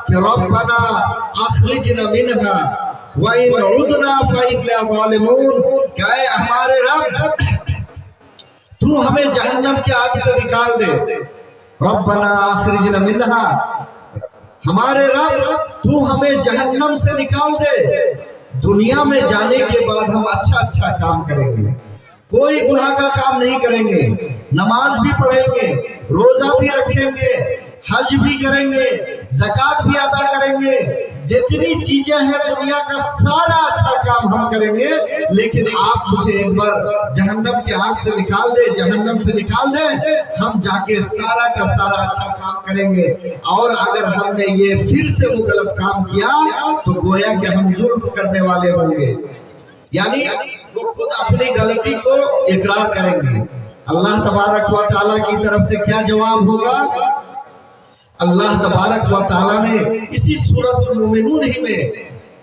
کہ ربنا اخرجنا منہا وَإِنْ عُدْنَا فَإِنَّا ظَالِمُونَ، کہ اے ہمارے رب تو ہمیں جہنم کی آگ سے نکال دے. ربنا اخرجنا منہا، ہمارے رب تو ہمیں جہنم سے نکال دے. دنیا میں جانے کے بعد ہم اچھا کام کریں گے، کوئی گناہ کا کام نہیں کریں گے، نماز بھی پڑھیں گے، روزہ بھی رکھیں گے، حج بھی کریں گے، زکوٰۃ بھی ادا کریں گے، جتنی چیزیں ہیں دنیا کا سارا اچھا کام ہم کریں گے. لیکن آپ مجھے ایک بار جہنم کی آگ سے نکال دے، جہنم سے نکال دیں، ہم جا کے سارا کا سارا اچھا کام کریں گے. اور اگر ہم نے یہ پھر سے وہ غلط کام کیا تو گویا کہ ہم ظلم کرنے والے ہوں گے. یعنی وہ خود اپنی غلطی کو اقرار کریں گے. اللہ تبارک و تعالیٰ کی طرف سے کیا جواب ہوگا؟ اللہ تبارک و تعالیٰ نے اسی سورۃ المومنون ہی میں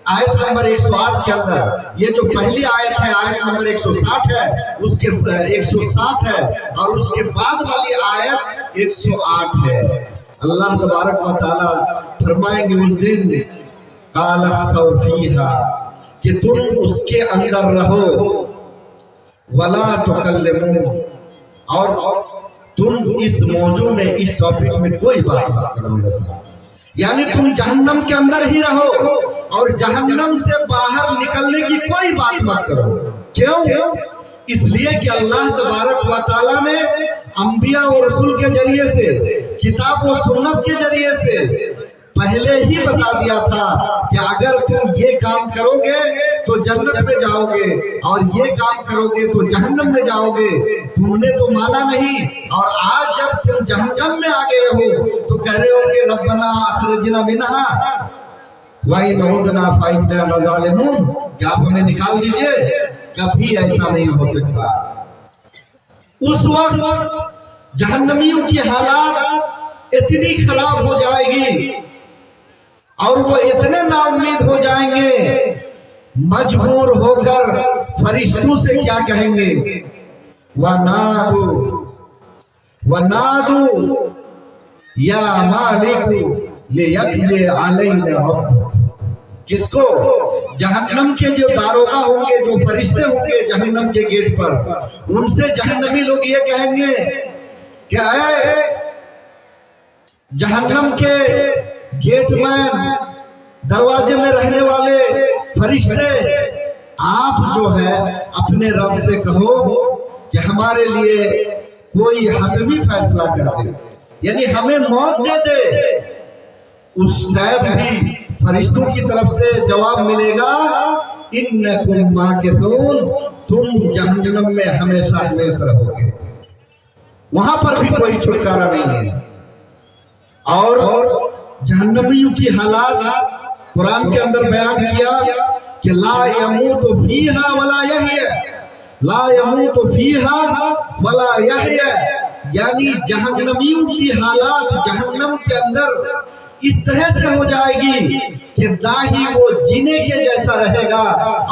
آیت نمبر 108 کے اندر، یہ جو پہلی آیت ہے آیت نمبر 160 ہے، اس کے 107 ہے، اور اس کے بعد والی آیت 108 ہے. اللہ تبارک و تعالیٰ فرمائیں گے اس دن قَالَ اخْسَوْا فِيهَا، کہ تم اس کے اندر رہو، وَلَا تُكَلِّمُونَ، اور تم اس موضوع میں اس ٹاپک میں کوئی بات نہ کرو. یعنی تم جہنم کے اندر ہی رہو اور جہنم سے باہر نکلنے کی کوئی بات مت کرو. کیوں؟ اس لیے کہ اللہ تبارک و تعالیٰ نے انبیاء و رسول کے ذریعے سے، کتاب و سنت کے ذریعے سے پہلے ہی بتا دیا تھا کہ اگر تم یہ کام کرو گے تو جنت میں جاؤ گے، اور یہ کام کرو گے تو جہنم میں جاؤ گے. تم نے تو مانا نہیں، اور آج جب تم جہنم میں آ گئے ہو تو کہہ رہے ہو کہ ربنا اخرجنا منہا وَإِنْ عُدْنَا فَإِنَّا ظَالِمُونَ، کہ آپ ہمیں نکال دیجئے. کبھی ایسا نہیں ہو سکتا. اس وقت جہنمیوں کی حالات اتنی خراب ہو جائے گی اور وہ اتنے نا امید ہو جائیں گے، مجبور ہو کر فرشتوں سے کیا کہیں گے؟ وَنَادُوا يَا مَالِكُ لِيَقْضِيَ عَلَيْنَا رَبُّكَ. کس کو؟ جہنم کے جو داروغہ ہوں گے، جو فرشتے ہوں گے جہنم کے گیٹ پر، ان سے جہنمی لوگ یہ کہیں گے کہ اے جہنم کے گیٹ مین، دروازے میں رہنے والے فرشتے، آپ جو ہے اپنے رب سے کہو کہ ہمارے لیے کوئی حتمی فیصلہ کر دے، یعنی ہمیں موت دے دے. اس ٹائم بھی فرشتوں کی طرف سے جواب ملے گا انکم ماکثون، تم جہنم میں ہمیشہ ہمیشہ رہو گے. وہاں پر بھی کوئی چھٹکارا نہیں ہے. اور جہنمیوں کی حالات قرآن کے اندر بیان کیا کہ لا یموت فیہا ولا یحیا، لا یموت فیہا ولا یحیا، یعنی جہنمیوں کی حالات جہنم کے اندر اس طرح سے ہو جائے گی کہ نہ ہی وہ جینے کے جیسا رہے گا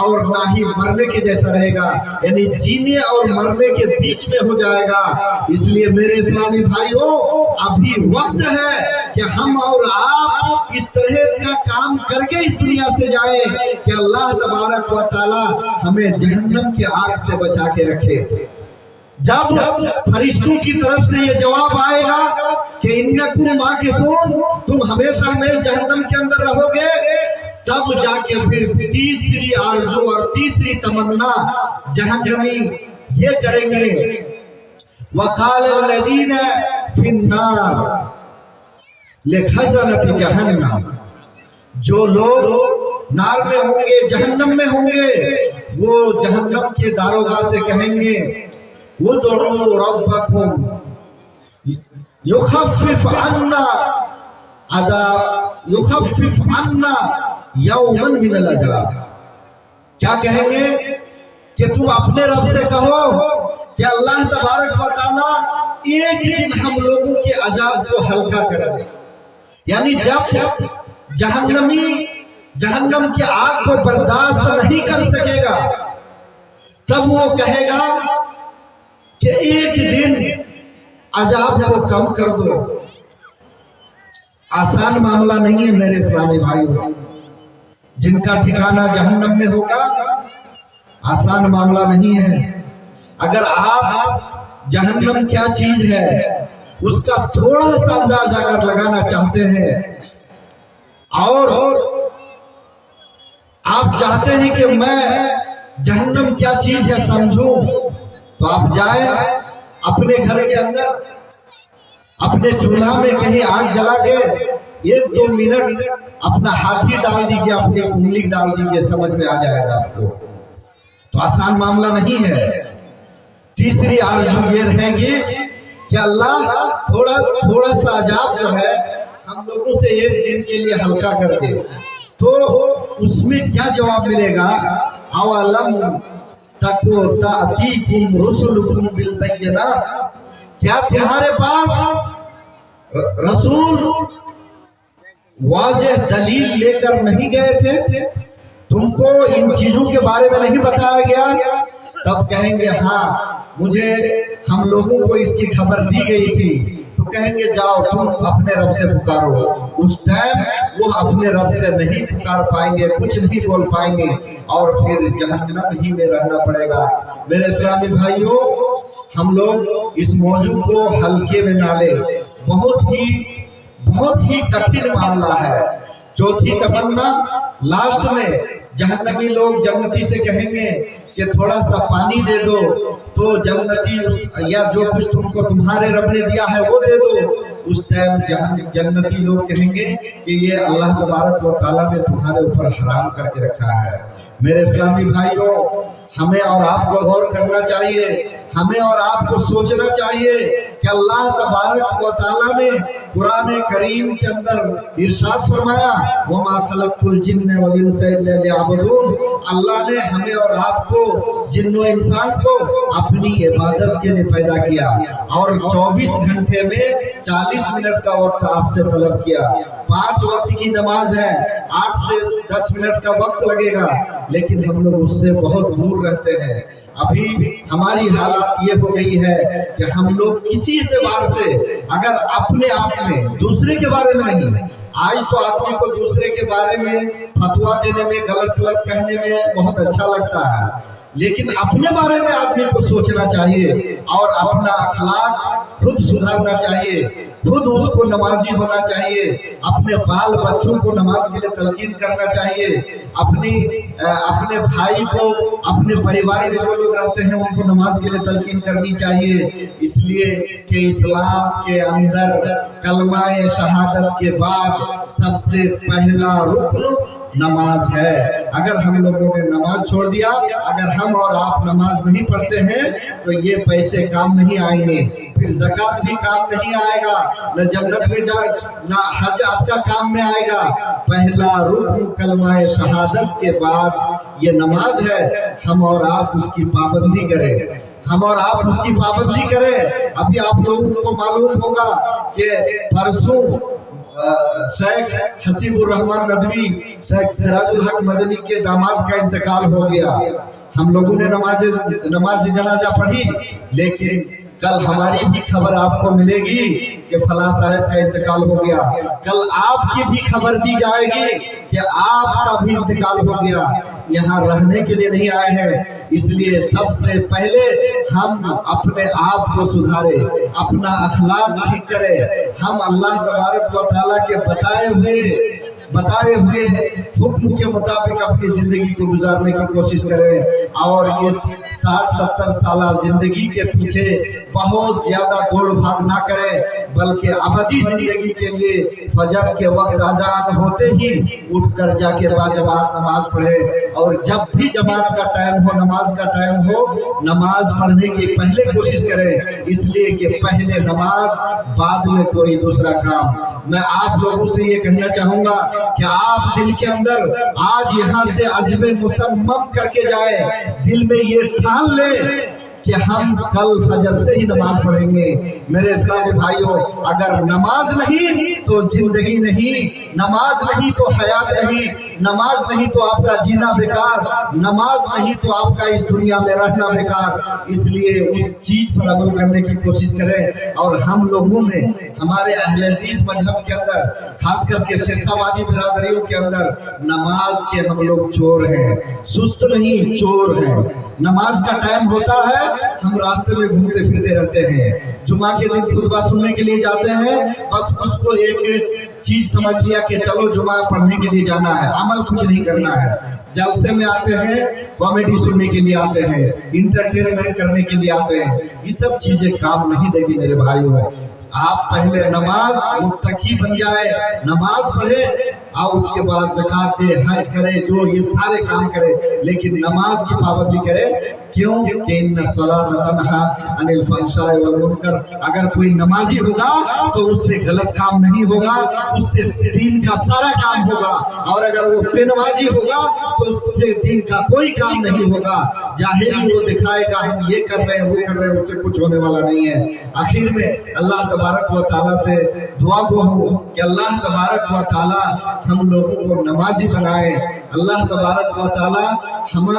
اور نہ ہی مرنے کے جیسا رہے گا، یعنی جینے اور مرنے کے بیچ میں ہو جائے گا. اس لیے میرے اسلامی بھائیوں، ابھی وقت ہے کہ ہم اور آپ اس طرح کا کام کر کے اس دنیا سے جائیں کہ اللہ تبارک و تعالی ہمیں جہنم کی آگ سے بچا کے رکھے. جب فرشتوں کی طرف سے یہ جواب آئے گا کہ انکم ماکثون، تم ہمیشہ میں جہنم کے اندر رہو گے، تب جا کے پھر تیسری آرزو اور تیسری تمنا جہنمی یہ کریں گے وَقَالَ الَّذِينَ فِي النَّارِ لِخَزَنَةِ جَهَنَّمَ، جو لوگ نار میں ہوں گے، جہنم میں ہوں گے، وہ جہنم کے داروغہ سے کہیں گے وَادْعُوا رَبَّكُمْ يُخَفِّفْ عَنَّا يَوْمًا مِنَ الْعَذَابِ. کیا کہیں گے کہ تم اپنے رب سے کہو کہ اللہ تبارک و تعالیٰ ایک دن ہم لوگوں کے عذاب کو ہلکا کر دے. یعنی جب جہنمی جہنم کی آگ کو برداشت نہیں کر سکے گا تب وہ کہے گا کہ ایک دن عذاب کو کم کر دو. आसान मामला नहीं है मेरे इस्लामी भाइयों। जिनका ठिकाना जहन्नम में होगा, आसान मामला नहीं है। अगर आप जहन्नम क्या चीज है उसका थोड़ा सा अंदाजा अगर लगाना चाहते हैं और आप चाहते हैं कि मैं जहन्नम क्या चीज है समझूं, तो आप जाए अपने घर के अंदर अपने चूल्हा में कहीं आग जला के 1-2 मिनट अपना हाथ ही डाल दीजिए, अपनी उंगली डाल दीजिए, समझ में आ जाएगा आपको। तो आसान मामला नहीं है। तीसरी आरज़ू ये रहेगी कि अल्लाह थोड़ा सा अजाब जो है हम लोगों से एक दिन के लिए हल्का कर दे। तो उसमें क्या जवाब मिलेगा? अवलम तको तातीकुम रुसुलुकुम बिल बय्यिना, क्या तुम्हारे पास रसूल वाज़ेह दलील लेकर नहीं गए थे? तुमको इन चीजों के बारे में नहीं बताया गया? तब कहेंगे हाँ, मुझे हम लोगों को इसकी खबर दी गई थी। तो कहेंगे जाओ तुम अपने रब से पुकारो। उस टाइम वो अपने रब से नहीं पुकार पाएंगे, कुछ नहीं बोल पाएंगे और फिर जहन्नम ही में रहना पड़ेगा। मेरे इस्लामी भाइयों, हम लोग इस मौजू को हल्के में ना ले, बहुत ही कठिन मामला है। चौथी तमन्ना, लास्ट में जहन्नमी लोग जन्नती से कहेंगे कि थोड़ा सा पानी दे दो, तो जन्नती या जो कुछ तुमको तुम्हारे रब ने दिया है वो दे दो। उस टाइम जन्नती लोग कहेंगे कि ये अल्लाह तबारक व तआला ने तुम्हारे ऊपर हराम करके रखा है। मेरे इस्लामी भाइयों, हमें और आपको गौर करना चाहिए, हमें और आपको सोचना चाहिए कि अल्लाह तबारक व तआला ने कुरान करीम के अंदर इरशाद फरमाया, वमा खलक़तुल जिन्न वल इंसा इल्ला लियअबुदून। अल्लाह ने हमें और आपको, जिन्नो इंसान को, अपनी इबादत के लिए पैदा किया और 24 घंटे में 40 मिनट का वक्त आपसे तलब किया। 5 वक्त की नमाज है, 8 से 10 मिनट का वक्त लगेगा, लेकिन हम लोग उससे बहुत दूर रहते हैं। अभी हमारी हालत ये हो गई है कि हम लोग किसी एतबार से अगर अपने आप में, दूसरे के बारे में नहीं, आज तो आदमी को दूसरे के बारे में फतवा देने में, गलत सलत कहने में बहुत अच्छा लगता है, लेकिन अपने बारे में आदमी को सोचना चाहिए और अपना अखलाक खुद सुधारना चाहिए, खुद उसको नमाजी होना चाहिए, अपने बाल बच्चों को नमाज के लिए तलकीन करना चाहिए, अपने भाई को, अपने परिवार में जो लोग रहते हैं उनको नमाज के लिए तलकीन करनी चाहिए। इसलिए कि इस्लाम के अंदर कलमाए शहादत के बाद सबसे पहला रुकन नमाज है। अगर हम लोगों ने नमाज छोड़ दिया, अगर हम और आप नमाज नहीं पढ़ते हैं, तो ये पैसे काम नहीं आएंगे, फिर ज़कात भी काम नहीं आएगा, न जन्नत में जा, न हज आपका काम में आएगा। पहला रुकन कलमाए शहादत के बाद ये नमाज है, हम और आप उसकी पाबंदी करें, हम और आप उसकी पाबंदी करें। अभी आप लोगों को मालूम होगा कि परसों शेख हसीबुर रहमान नदवी, शेख सिराजुल हक मदनी के दामाद का इंतकाल हो गया। हम लोगों ने नमाज जनाजा पढ़ी, लेकिन कल हमारी भी खबर आपको मिलेगी कि फला साहब का इंतकाल हो गया। कल आपकी भी खबर दी जाएगी कि आपका भी इंतकाल हो गया। यहाँ रहने के लिए नहीं आए हैं, इसलिए सबसे पहले हम अपने आप को सुधारे, अपना अखलाक ठीक करें। हम अल्लाह तबारक व तआला के बताए हुए हुक्म के मुताबिक अपनी जिंदगी को गुजारने की कोशिश करें और इस 60-70 साल जिंदगी के पीछे बहुत ज्यादा दौड़ भाग ना करें, बल्कि अबदी जिंदगी के लिए फजर के वक्त अजान होते ही उठकर जाके बाजमात नमाज पढ़े और जब भी जमात का टाइम हो, नमाज का टाइम हो, नमाज पढ़ने की पहले कोशिश करें, इसलिए कि पहले नमाज बाद में कोई दूसरा काम। मैं आप लोगों से ये कहना चाहूंगा कि आप दिल के अंदर आज यहाँ से अज़्म मुसम्मम करके जाए, दिल में ये ठान ले कि हम कल फजर से ही नमाज पढ़ेंगे। मेरे इस्लामी भाइयों, अगर नमाज नहीं तो जिंदगी नहीं। नमाज नहीं तो हयात नहीं, नमाज नहीं तो आपका जीना बेकार, नमाज नहीं तो आपका इस दुनिया में रहना बेकार। इसलिए उस चीज पर अमल करने की कोशिश करें। और हम लोगों में, हमारे अहले हदीस मजहब के अंदर, खास करके शेरशाहवादी बिरादरियों के अंदर, नमाज के हम लोग चोर हैं, सुस्त नहीं चोर हैं। नमाज का टाइम होता है, हम रास्ते में घूमते फिरते रहते हैं। जुमा के दिन खुतबा सुनने के लिए जाते हैं, बस उसको एक चीज समझ लिया कि चलो जुमा पढ़ने के लिए जाना है, अमल कुछ नहीं करना है। जलसे में आते हैं, कॉमेडी सुनने के लिए आते हैं, इंटरटेनमेंट करने के लिए आते हैं। ये सब चीजें काम नहीं देगी मेरे भाइयों। आप पहले नमाज मुत्तकी बन जाए, नमाज पढ़े और उसके बाद ज़कात दे, हज करे, जो ये सारे काम करे, लेकिन नमाज की पाबंदी करे। क्यों? कि इन्ना सलात तनहा अनिल फहशाए वल मुनकर। अगर कोई नमाजी होगा तो उससे गलत काम नहीं होगा, उससे दीन का सारा काम होगा। और अगर वो बेनमाजी होगा तो उससे दीन का कोई काम नहीं होगा। जाहिरी वो दिखाएगा हम ये कर रहे हैं, वो कर रहे हैं, उससे कुछ होने वाला नहीं है। आखिर में अल्लाह तबारक व तआला से दुआ को हो कि अल्लाह तबारक व तआला हम लोगों को नमाजी बनाए। अल्लाह तबारक व तआला हम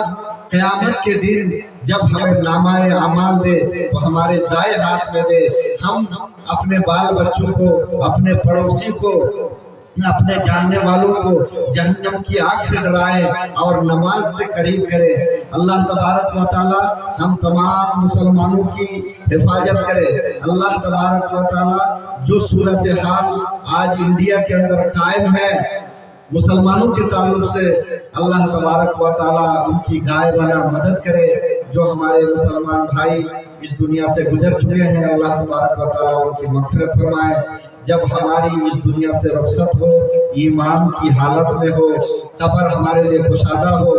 क़यामत के दिन जब हमें नामाए अमाल दे तो हमारे दाएं हाथ में दे। हम अपने बाल बच्चों को, अपने पड़ोसी को, अपने जानने वालों को जहन्नम की आग से डराए और नमाज से करीब करे। अल्लाह तबारक व तआला हम तमाम मुसलमानों की हिफाजत करे। अल्लाह तबारक व तआला जो सूरत हाल आज इंडिया के अंदर कायम है मुसलमानों के ताल्लुक से, अल्लाह तबारक व तआला उनकी गायबाना मदद करे। जो हमारे मुसलमान भाई इस दुनिया से गुजर चुके हैं, अल्लाह तबारक व तआला उनकी मग़फ़िरत फरमाए। जब हमारी इस दुनिया से रुखसत हो, ईमान की हालत में हो, कब्र हमारे लिए कुशादा हो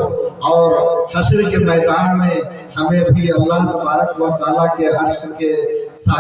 और हश्र के मैदान में हमें भी अल्लाह तबारक व तआला के अर्श के साए